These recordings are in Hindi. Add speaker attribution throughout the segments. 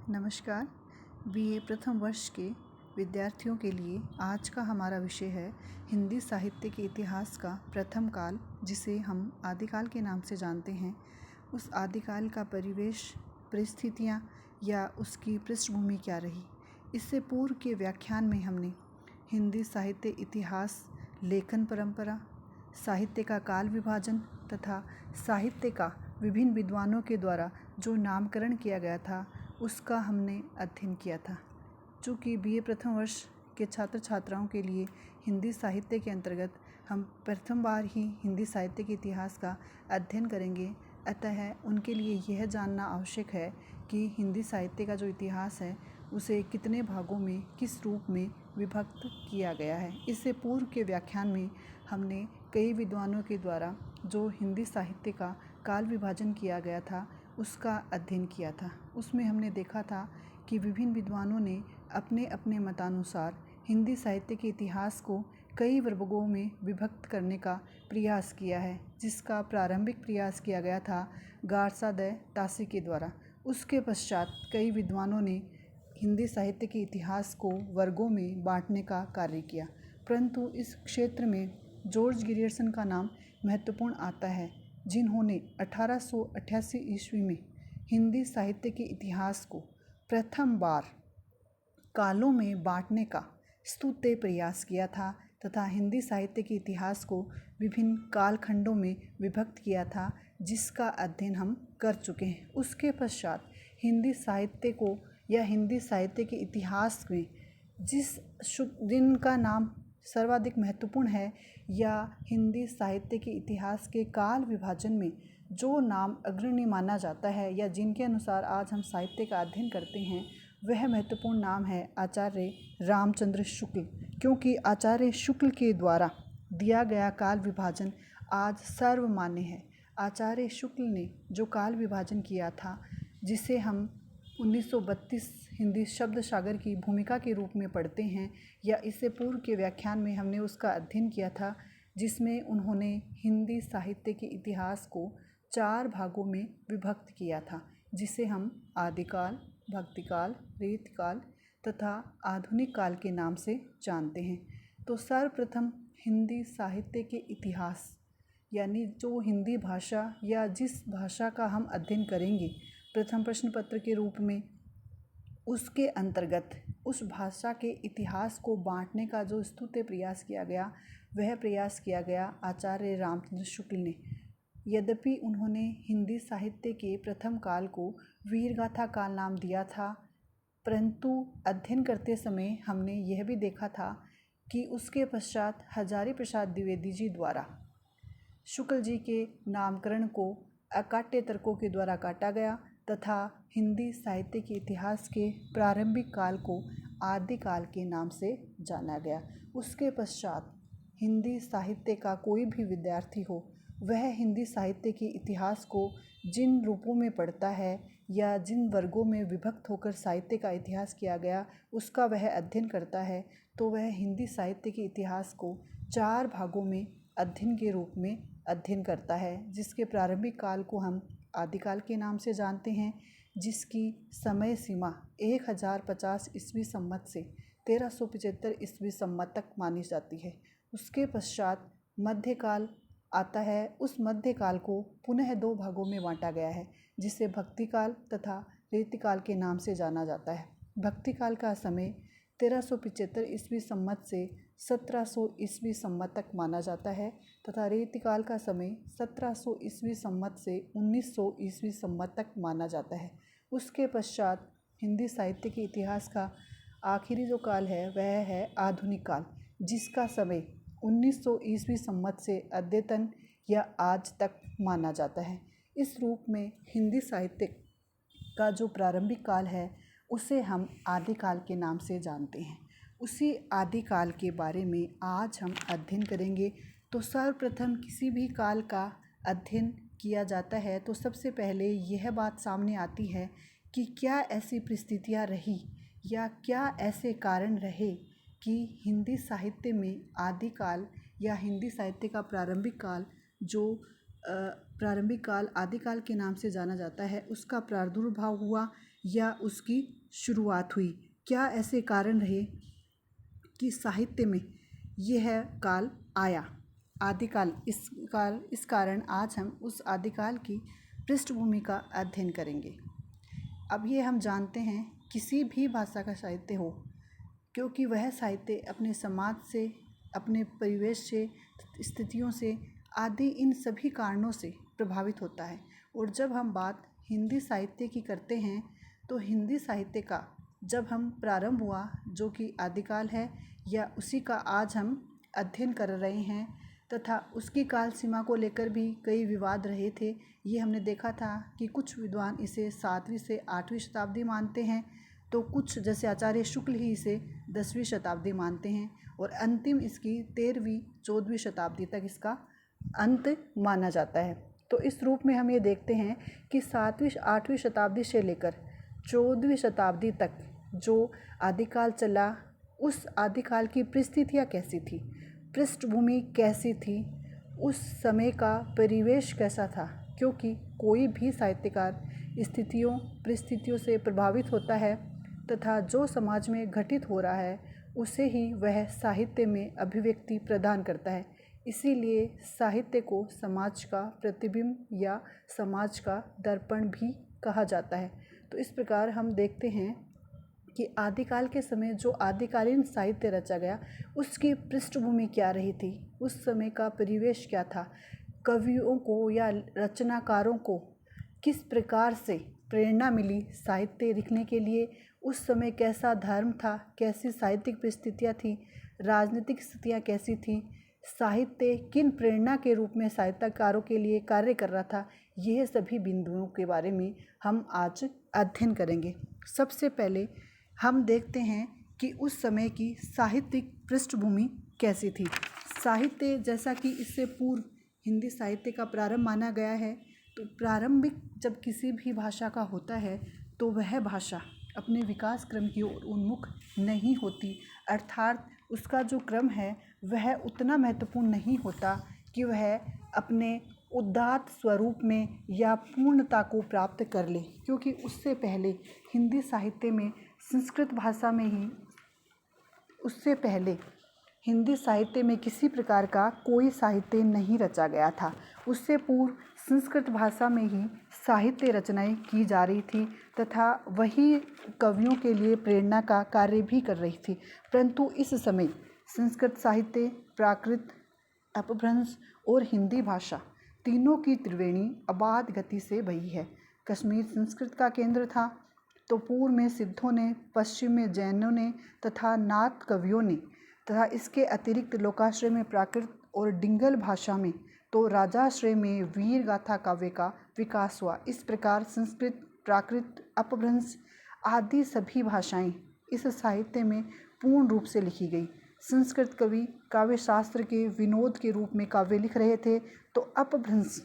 Speaker 1: नमस्कार। बीए प्रथम वर्ष के विद्यार्थियों के लिए आज का हमारा विषय है हिंदी साहित्य के इतिहास का प्रथम काल, जिसे हम आदिकाल के नाम से जानते हैं। उस आदिकाल का परिवेश, परिस्थितियाँ या उसकी पृष्ठभूमि क्या रही। इससे पूर्व के व्याख्यान में हमने हिंदी साहित्य इतिहास, लेखन परंपरा, साहित्य का काल विभाजन तथा साहित्य का विभिन्न विद्वानों के द्वारा जो नामकरण किया गया था उसका हमने अध्ययन किया था। चूँकि बीए प्रथम वर्ष के छात्र छात्राओं के लिए हिंदी साहित्य के अंतर्गत हम प्रथम बार ही हिंदी साहित्य के इतिहास का अध्ययन करेंगे, अतः उनके लिए यह जानना आवश्यक है कि हिंदी साहित्य का जो इतिहास है उसे कितने भागों में, किस रूप में विभक्त किया गया है। इससे पूर्व के व्याख्यान में हमने कई विद्वानों के द्वारा जो हिंदी साहित्य का काल विभाजन किया गया था उसका अध्ययन किया था। उसमें हमने देखा था कि विभिन्न विद्वानों ने अपने अपने मतानुसार हिंदी साहित्य के इतिहास को कई वर्गों में विभक्त करने का प्रयास किया है, जिसका प्रारंभिक प्रयास किया गया था गारसादय तासी के द्वारा। उसके पश्चात कई विद्वानों ने हिंदी साहित्य के इतिहास को वर्गों में बांटने का कार्य किया, परंतु इस क्षेत्र में जॉर्ज गिरियर्सन का नाम महत्वपूर्ण आता है, जिन्होंने 1888 ईस्वी में हिंदी साहित्य के इतिहास को प्रथम बार कालों में बांटने का स्तुत्य प्रयास किया था तथा हिंदी साहित्य के इतिहास को विभिन्न कालखंडों में विभक्त किया था, जिसका अध्ययन हम कर चुके हैं। उसके पश्चात हिंदी साहित्य को या हिंदी साहित्य के इतिहास में जिनका नाम सर्वाधिक महत्वपूर्ण है या हिंदी साहित्य के इतिहास के काल विभाजन में जो नाम अग्रणी माना जाता है या जिनके अनुसार आज हम साहित्य का अध्ययन करते हैं, वह महत्वपूर्ण नाम है आचार्य रामचंद्र शुक्ल। क्योंकि आचार्य शुक्ल के द्वारा दिया गया काल विभाजन आज सर्वमान्य है। आचार्य शुक्ल ने जो काल विभाजन किया था, जिसे हम 1932 हिंदी शब्द सागर की भूमिका के रूप में पढ़ते हैं, या इससे पूर्व के व्याख्यान में हमने उसका अध्ययन किया था, जिसमें उन्होंने हिंदी साहित्य के इतिहास को 4 भागों में विभक्त किया था, जिसे हम आदिकाल, भक्तिकाल, रीतिकाल तथा आधुनिक काल के नाम से जानते हैं। तो सर्वप्रथम हिंदी साहित्य के इतिहास यानी जो हिंदी भाषा या जिस भाषा का हम अध्ययन करेंगे प्रथम प्रश्न पत्र के रूप में, उसके अंतर्गत उस भाषा के इतिहास को बांटने का जो स्तुत्य प्रयास किया गया, वह प्रयास किया गया आचार्य रामचंद्र शुक्ल ने। यद्यपि उन्होंने हिंदी साहित्य के प्रथम काल को वीरगाथा काल नाम दिया था, परंतु अध्ययन करते समय हमने यह भी देखा था कि उसके पश्चात हजारी प्रसाद द्विवेदी जी द्वारा शुक्ल जी के नामकरण को अकाट्य तर्कों के द्वारा काटा गया तथा हिंदी साहित्य के इतिहास के प्रारंभिक काल को आदिकाल के नाम से जाना गया। उसके पश्चात हिंदी साहित्य का कोई भी विद्यार्थी हो, वह हिंदी साहित्य के इतिहास को जिन रूपों में पढ़ता है या जिन वर्गों में विभक्त होकर साहित्य का इतिहास किया गया उसका वह अध्ययन करता है, तो वह हिंदी साहित्य के इतिहास को 4 भागों में अध्ययन के रूप में अध्ययन करता है, जिसके प्रारंभिक काल को हम आदिकाल के नाम से जानते हैं, जिसकी समय सीमा 1050 ईस्वी संवत से 1375 ईस्वी संवत तक मानी जाती है। उसके पश्चात मध्यकाल आता है। उस मध्यकाल को पुनः 2 भागों में बांटा गया है, जिसे भक्तिकाल तथा रीतिकाल के नाम से जाना जाता है। भक्तिकाल का समय 1375 ईस्वी संवत से 1700 ईस्वी संवत तक माना जाता है तथा रीतिकाल का समय 1700 ईस्वी संवत से 1900 ईस्वी संवत तक माना जाता है। उसके पश्चात हिंदी साहित्य के इतिहास का आखिरी जो काल है वह है आधुनिक काल, जिसका समय 1900 ईस्वी संवत से अद्यतन या आज तक माना जाता है। इस रूप में हिंदी साहित्य का जो प्रारंभिक काल है उसे हम आदिकाल के नाम से जानते हैं। उसी आदिकाल के बारे में आज हम अध्ययन करेंगे। तो सर्वप्रथम किसी भी काल का अध्ययन किया जाता है तो सबसे पहले यह बात सामने आती है कि क्या ऐसी परिस्थितियाँ रही या क्या ऐसे कारण रहे कि हिंदी साहित्य में आदिकाल या हिंदी साहित्य का प्रारंभिक काल जो प्रारंभिक काल आदिकाल के नाम से जाना जाता है, उसका प्रादुर्भाव हुआ या उसकी शुरुआत हुई? क्या ऐसे कारण रहे कि साहित्य में यह काल आया, आदिकाल? इस कारण आज हम उस आदिकाल की पृष्ठभूमि का अध्ययन करेंगे। अब ये हम जानते हैं, किसी भी भाषा का साहित्य हो, क्योंकि वह साहित्य अपने समाज से, अपने परिवेश से, स्थितियों से आदि इन सभी कारणों से प्रभावित होता है। और जब हम बात हिंदी साहित्य की करते हैं तो हिंदी साहित्य का जब हम प्रारंभ हुआ, जो कि आदिकाल है, या उसी का आज हम अध्ययन कर रहे हैं, तथा उसकी काल सीमा को लेकर भी कई विवाद रहे थे। ये हमने देखा था कि कुछ विद्वान इसे 7वीं से 8वीं शताब्दी मानते हैं, तो कुछ जैसे आचार्य शुक्ल ही इसे 10वीं शताब्दी मानते हैं, और अंतिम इसकी 13वीं 14वीं शताब्दी तक इसका अंत माना जाता है। तो इस रूप में हम ये देखते हैं कि 7वीं 8वीं शताब्दी से लेकर 14वीं शताब्दी तक जो आदिकाल चला, उस आदिकाल की परिस्थितियाँ कैसी थी, पृष्ठभूमि कैसी थी, उस समय का परिवेश कैसा था, क्योंकि कोई भी साहित्यकार स्थितियों परिस्थितियों से प्रभावित होता है, तथा जो समाज में घटित हो रहा है उसे ही वह साहित्य में अभिव्यक्ति प्रदान करता है। इसीलिए साहित्य को समाज का प्रतिबिंब या समाज का दर्पण भी कहा जाता है। तो इस प्रकार हम देखते हैं कि आदिकाल के समय जो आदिकालीन साहित्य रचा गया, उसकी पृष्ठभूमि क्या रही थी, उस समय का परिवेश क्या था, कवियों को या रचनाकारों को किस प्रकार से प्रेरणा मिली साहित्य लिखने के लिए, उस समय कैसा धर्म था, कैसी साहित्यिक परिस्थितियाँ थी, राजनीतिक स्थितियाँ कैसी थी, साहित्य किन प्रेरणा के रूप में साहित्यकारों के लिए कार्य कर रहा था, यह सभी बिंदुओं के बारे में हम आज अध्ययन करेंगे। सबसे पहले हम देखते हैं कि उस समय की साहित्यिक पृष्ठभूमि कैसी थी। साहित्य, जैसा कि इससे पूर्व हिंदी साहित्य का प्रारंभ माना गया है, तो प्रारंभिक जब किसी भी भाषा का होता है तो वह भाषा अपने विकास क्रम की ओर उन्मुख नहीं होती, अर्थात उसका जो क्रम है वह उतना महत्वपूर्ण नहीं होता कि वह अपने उदात्त स्वरूप में या पूर्णता को प्राप्त कर ले, क्योंकि उससे पहले हिंदी साहित्य में संस्कृत भाषा में ही, उससे पहले हिंदी साहित्य में किसी प्रकार का कोई साहित्य नहीं रचा गया था। उससे पूर्व संस्कृत भाषा में ही साहित्य रचनाएं की जा रही थी, तथा वही कवियों के लिए प्रेरणा का कार्य भी कर रही थी। परंतु इस समय संस्कृत साहित्य, प्राकृत, अपभ्रंश और हिंदी भाषा तीनों की त्रिवेणी अबाध गति से बही है। कश्मीर संस्कृत का केंद्र था, तो पूर्व में सिद्धों ने, पश्चिम में जैनों ने तथा नाथ कवियों ने, तथा इसके अतिरिक्त लोकाश्रय में प्राकृत और डिंगल भाषा में, तो राजाश्रय में वीर गाथा काव्य का विकास हुआ। इस प्रकार संस्कृत, प्राकृत, अपभ्रंश आदि सभी भाषाएं इस साहित्य में पूर्ण रूप से लिखी गई। संस्कृत कवि काव्य शास्त्र के विनोद के रूप में काव्य लिख रहे थे, तो अपभ्रंश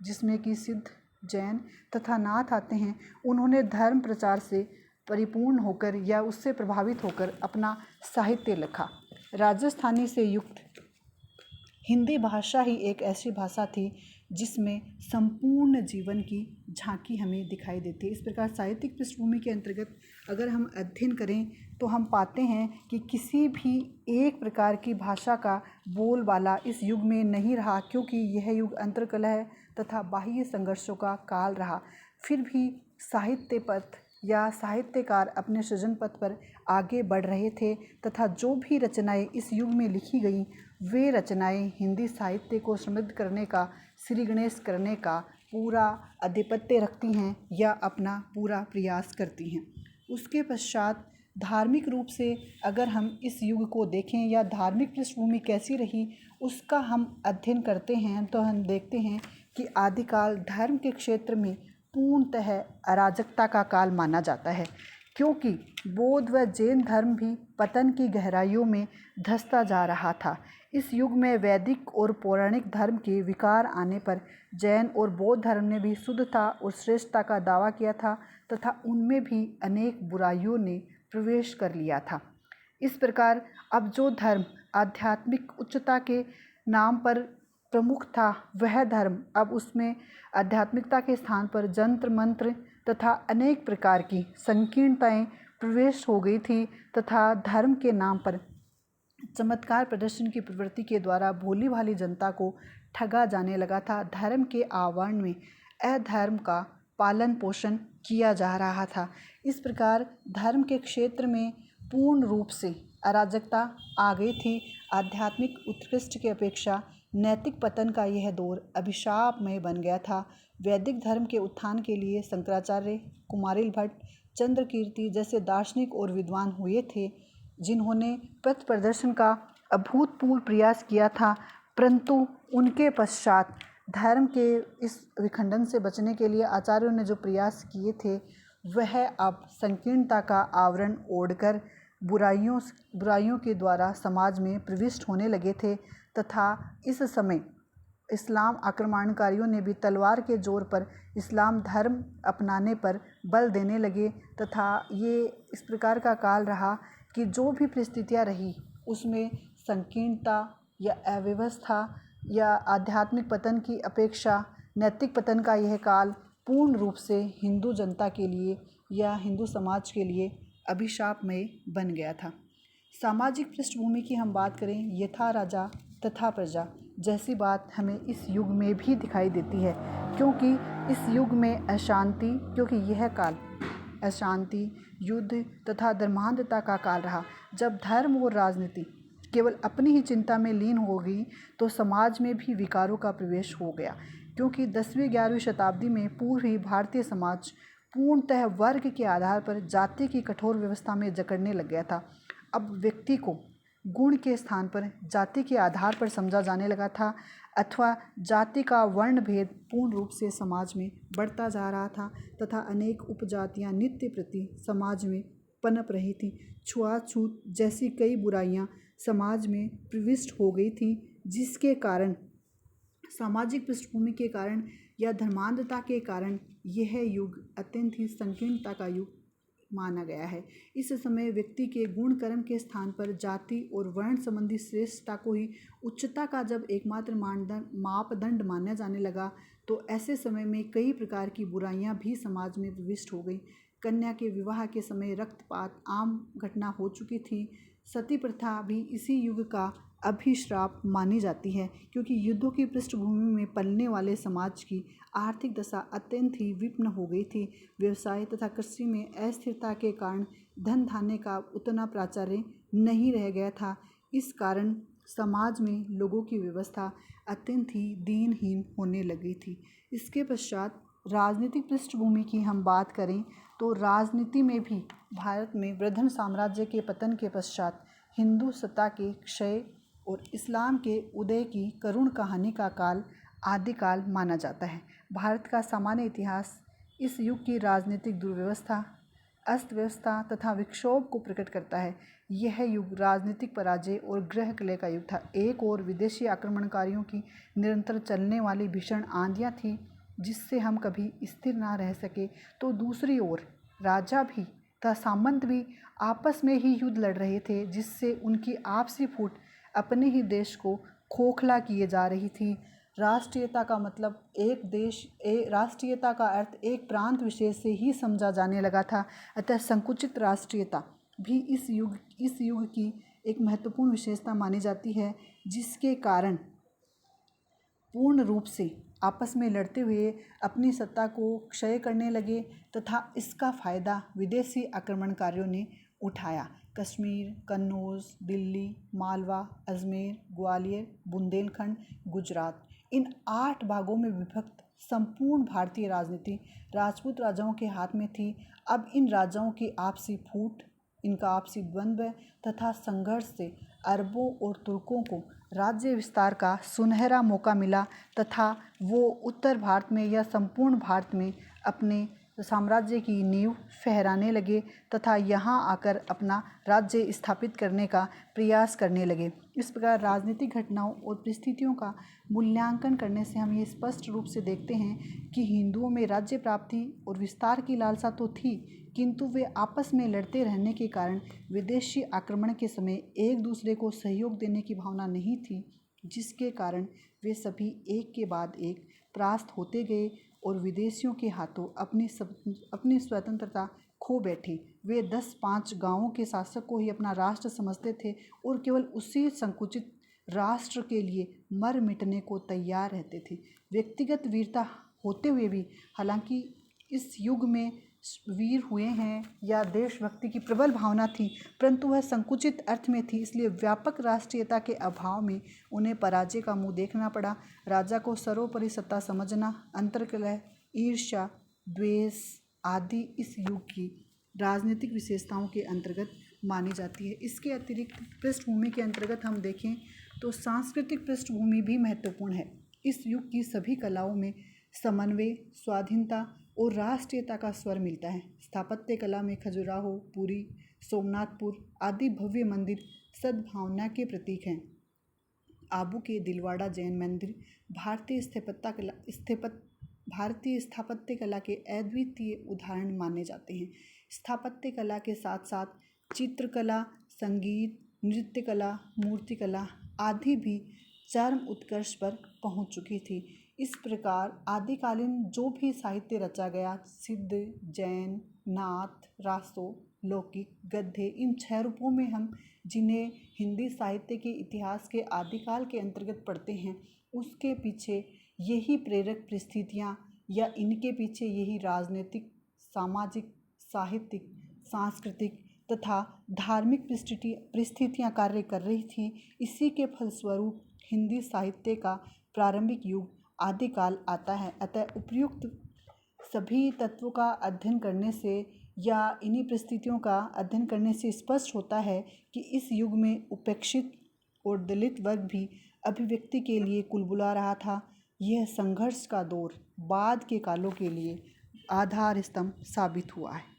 Speaker 1: जिसमें कि सिद्ध, जैन तथा नाथ आते हैं, उन्होंने धर्म प्रचार से परिपूर्ण होकर या उससे प्रभावित होकर अपना साहित्य लिखा। राजस्थानी से युक्त हिंदी भाषा ही एक ऐसी भाषा थी जिसमें संपूर्ण जीवन की झांकी हमें दिखाई देती है। इस प्रकार साहित्यिक पृष्ठभूमि के अंतर्गत अगर हम अध्ययन करें तो हम पाते हैं कि किसी भी एक प्रकार की भाषा का बोलबाला इस युग में नहीं रहा, क्योंकि यह युग अंतरकलह तथा बाह्य संघर्षों का काल रहा। फिर भी साहित्य पथ या साहित्यकार अपने सृजन पथ पर आगे बढ़ रहे थे, तथा जो भी रचनाएं इस युग में लिखी गई, वे रचनाएं हिंदी साहित्य को समृद्ध करने का, श्री गणेश करने का पूरा आधिपत्य रखती हैं या अपना पूरा प्रयास करती हैं। उसके पश्चात धार्मिक रूप से अगर हम इस युग को देखें या धार्मिक पृष्ठभूमि कैसी रही उसका हम अध्ययन करते हैं, तो हम देखते हैं कि आदिकाल धर्म के क्षेत्र में पूर्णतः अराजकता का काल माना जाता है, क्योंकि बौद्ध व जैन धर्म भी पतन की गहराइयों में धंसता जा रहा था। इस युग में वैदिक और पौराणिक धर्म के विकार आने पर जैन और बौद्ध धर्म ने भी शुद्धता और श्रेष्ठता का दावा किया था, तथा उनमें भी अनेक बुराइयों ने प्रवेश कर लिया था। इस प्रकार अब जो धर्म आध्यात्मिक उच्चता के नाम पर प्रमुख था, वह धर्म अब उसमें आध्यात्मिकता के स्थान पर जंत्र मंत्र तथा अनेक प्रकार की संकीर्णताएं प्रवेश हो गई थी तथा धर्म के नाम पर चमत्कार प्रदर्शन की प्रवृत्ति के द्वारा भोली भाली जनता को ठगा जाने लगा था। धर्म के आवरण में अधर्म का पालन पोषण किया जा रहा था। इस प्रकार धर्म के क्षेत्र में पूर्ण रूप से अराजकता आ गई थी। आध्यात्मिक उत्कृष्ट की अपेक्षा नैतिक पतन का यह दौर अभिशापमय बन गया था। वैदिक धर्म के उत्थान के लिए शंकराचार्य, कुमारिल भट्ट, चंद्रकीर्ति जैसे दार्शनिक और विद्वान हुए थे, जिन्होंने पथ प्रदर्शन का अभूतपूर्व प्रयास किया था, परंतु उनके पश्चात धर्म के इस विखंडन से बचने के लिए आचार्यों ने जो प्रयास किए थे वह अब संकीर्णता का आवरण ओढ़कर बुराइयों के द्वारा समाज में प्रविष्ट होने लगे थे तथा इस समय इस्लाम आक्रमणकारियों ने भी तलवार के जोर पर इस्लाम धर्म अपनाने पर बल देने लगे तथा ये इस प्रकार का काल रहा कि जो भी परिस्थितियाँ रही उसमें संकीर्णता या अव्यवस्था या आध्यात्मिक पतन की अपेक्षा नैतिक पतन का यह काल पूर्ण रूप से हिंदू जनता के लिए या हिंदू समाज के लिए अभिशापमय बन गया था। सामाजिक पृष्ठभूमि की हम बात करें, यथा राजा तथा प्रजा जैसी बात हमें इस युग में भी दिखाई देती है, क्योंकि इस युग में यह काल अशांति, युद्ध तथा धर्मांधता का काल रहा। जब धर्म और राजनीति केवल अपनी ही चिंता में लीन हो गई तो समाज में भी विकारों का प्रवेश हो गया, क्योंकि 10वीं-11वीं शताब्दी में पूर्वी भारतीय समाज पूर्णतः वर्ग के आधार पर जाति की कठोर व्यवस्था में जकड़ने लग गया था। अब व्यक्ति को गुण के स्थान पर जाति के आधार पर समझा जाने लगा था अथवा जाति का वर्ण भेद पूर्ण रूप से समाज में बढ़ता जा रहा था तथा अनेक उपजातियां नित्य प्रति समाज में पनप रही थी। छुआछूत जैसी कई बुराइयां समाज में प्रविष्ट हो गई थी, जिसके कारण सामाजिक पृष्ठभूमि के कारण या धर्मांधता के कारण यह युग अत्यंत ही संकीर्णता का युग माना गया है। इस समय व्यक्ति के गुण कर्म के स्थान पर जाति और वर्ण संबंधी श्रेष्ठता को ही उच्चता का जब एकमात्र मापदंड माना जाने लगा तो ऐसे समय में कई प्रकार की बुराइयां भी समाज में प्रविष्ट हो गई। कन्या के विवाह के समय रक्तपात आम घटना हो चुकी थी। सती प्रथा भी इसी युग का अभिश्राप मानी जाती है, क्योंकि युद्धों की पृष्ठभूमि में पलने वाले समाज की आर्थिक दशा अत्यंत ही विपन्न हो गई थी। व्यवसाय तथा कृषि में अस्थिरता के कारण धन धान्य का उतना प्राचार्य नहीं रह गया था। इस कारण समाज में लोगों की व्यवस्था अत्यंत ही दीनहीन होने लगी थी। इसके पश्चात राजनीतिक पृष्ठभूमि की हम बात करें तो राजनीति में भी भारत में वृद्धन साम्राज्य के पतन के पश्चात हिंदू सत्ता के क्षय और इस्लाम के उदय की करुण कहानी का काल आदिकाल माना जाता है। भारत का सामान्य इतिहास इस युग की राजनीतिक दुर्व्यवस्था, अस्त व्यवस्था तथा विक्षोभ को प्रकट करता है। यह युग राजनीतिक पराजय और गृह कलह का युग था। एक और विदेशी आक्रमणकारियों की निरंतर चलने वाली भीषण आंधियाँ थी, जिससे हम कभी स्थिर ना रह सके, तो दूसरी ओर राजा भी तथा सामंत भी आपस में ही युद्ध लड़ रहे थे, जिससे उनकी आपसी फूट अपने ही देश को खोखला किए जा रही थी। राष्ट्रीयता का मतलब राष्ट्रीयता का अर्थ एक प्रांत विशेष से ही समझा जाने लगा था। अतः संकुचित राष्ट्रीयता भी इस युग की एक महत्वपूर्ण विशेषता मानी जाती है, जिसके कारण पूर्ण रूप से आपस में लड़ते हुए अपनी सत्ता को क्षय करने लगे तथा इसका फायदा विदेशी आक्रमणकारियों ने उठाया। कश्मीर, कन्नौज, दिल्ली, मालवा, अजमेर, ग्वालियर, बुंदेलखंड, गुजरात, इन 8 भागों में विभक्त संपूर्ण भारतीय राजनीति राजपूत राजाओं के हाथ में थी। अब इन राजाओं की आपसी फूट, इनका आपसी द्वंद्व तथा संघर्ष से अरबों और तुर्कों को राज्य विस्तार का सुनहरा मौका मिला तथा वो उत्तर भारत में या संपूर्ण भारत में अपने साम्राज्य की नींव फहराने लगे तथा यहाँ आकर अपना राज्य स्थापित करने का प्रयास करने लगे। इस प्रकार राजनीतिक घटनाओं और परिस्थितियों का मूल्यांकन करने से हम ये स्पष्ट रूप से देखते हैं कि हिंदुओं में राज्य प्राप्ति और विस्तार की लालसा तो थी, किंतु वे आपस में लड़ते रहने के कारण विदेशी आक्रमण के समय एक दूसरे को सहयोग देने की भावना नहीं थी, जिसके कारण वे सभी एक के बाद एक परास्त होते गए और विदेशियों के हाथों अपनी स्वतंत्रता खो बैठी। वे 10-5 गांवों के शासक को ही अपना राष्ट्र समझते थे और केवल उसी संकुचित राष्ट्र के लिए मर मिटने को तैयार रहते थे। व्यक्तिगत वीरता होते हुए भी, हालांकि इस युग में वीर हुए हैं या देशभक्ति की प्रबल भावना थी, परंतु वह संकुचित अर्थ में थी, इसलिए व्यापक राष्ट्रीयता के अभाव में उन्हें पराजय का मुंह देखना पड़ा। राजा को सर्वोपरि सत्ता समझना, अंतर्कलह, ईर्ष्या, द्वेष आदि इस युग की राजनीतिक विशेषताओं के अंतर्गत मानी जाती है। इसके अतिरिक्त पृष्ठभूमि के अंतर्गत हम देखें तो सांस्कृतिक पृष्ठभूमि भी महत्वपूर्ण है। इस युग की सभी कलाओं में समन्वय, स्वाधीनता और राष्ट्रीयता का स्वर मिलता है। स्थापत्य कला में खजुराहो, पुरी, सोमनाथपुर आदि भव्य मंदिर सद्भावना के प्रतीक हैं। आबू के दिलवाड़ा जैन मंदिर भारतीय स्थापत्य कला के अद्वितीय उदाहरण माने जाते हैं। स्थापत्य कला के साथ साथ चित्रकला, संगीत, नृत्य कला, मूर्तिकला आदि भी चरम उत्कर्ष पर पहुंच चुकी थी। इस प्रकार आदिकालीन जो भी साहित्य रचा गया, सिद्ध, जैन, नाथ, रासो, लौकिक, गद्य, इन 6 रूपों में हम जिन्हें हिंदी साहित्य के इतिहास के आदिकाल के अंतर्गत पढ़ते हैं, उसके पीछे यही प्रेरक परिस्थितियाँ या इनके पीछे यही राजनीतिक, सामाजिक, साहित्यिक, सांस्कृतिक तथा धार्मिक परिस्थितियाँ कार्य कर रही थी। इसी के फलस्वरूप हिंदी साहित्य का प्रारंभिक युग आदिकाल आता है। अतः उपर्युक्त सभी तत्वों का अध्ययन करने से या इन्हीं परिस्थितियों का अध्ययन करने से स्पष्ट होता है कि इस युग में उपेक्षित और दलित वर्ग भी अभिव्यक्ति के लिए कुलबुला रहा था। यह संघर्ष का दौर बाद के कालों के लिए आधार स्तंभ साबित हुआ है।